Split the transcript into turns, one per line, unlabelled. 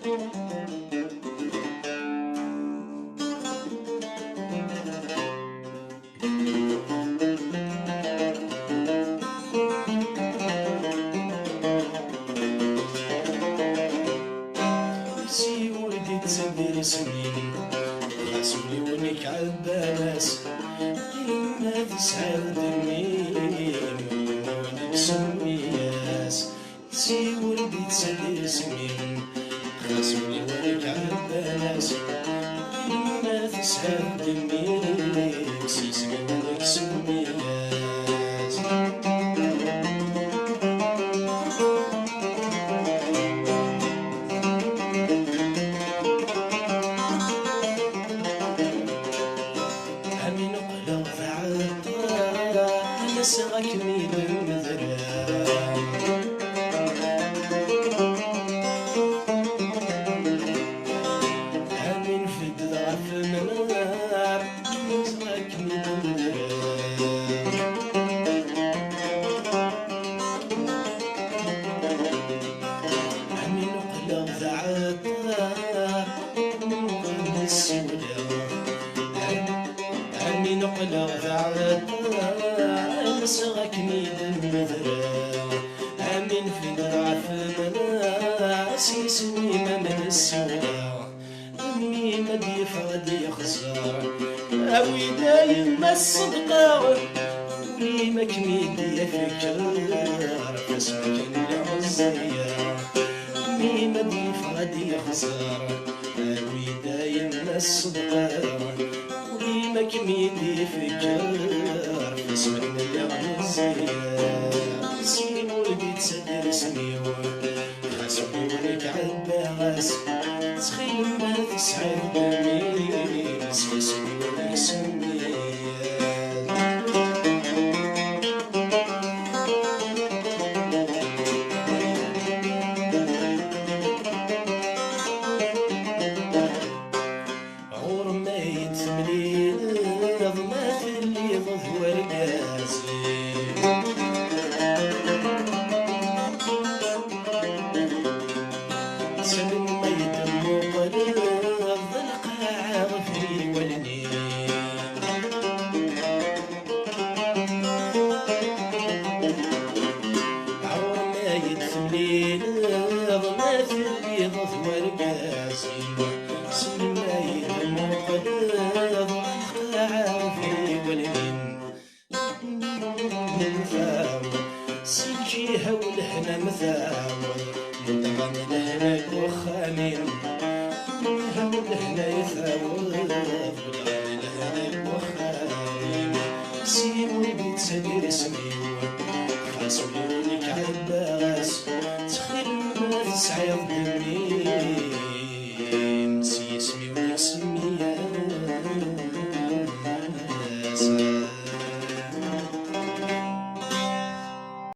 سي ولدي تسدير سنين راسولي ونك عالباس ما تسعى دمي ونك سمياس سي ولدي تسدير سنين راسولي ونك عالباس ما تسعى دمي سيسمي ونك سمياس سغكني بالمذرة همين في الضعف منار سغكني بالمذرة همين قلب ذعطار من السودة همين قلب ذعطار سغكني بالمذرة آمن في ضعف مناس يسوي من السودا أمي مدي فغدي خسار أوي دايم الصدقة أمي مكميدي يفكر فاسمك العزية أمي مدي فغدي خسار أوي دايم الصدقة أمي مكميدي يفكر فاسمك سي ولدي تسدر سميون خاصني ولك عالباس تخيل ما تسعد دمي سيسمي ولك سميان عور ما يتملي ضمات اللي ضفو رقاسي سلم ما يدم قلب القاع في ولني عور ما يتملي ضمات اللي ضفو رقاسي سلم ما يدم قلب القاع في ولني سيجيها ولحنا مثاور يدغم لهناك وخامين ولحنا يثاور يدغم لهناك وخامين سي ولدي تسدير سميو خاصولي ولك عالباس تخيل ما تسعيض دمي سي اسمي ولك سمياس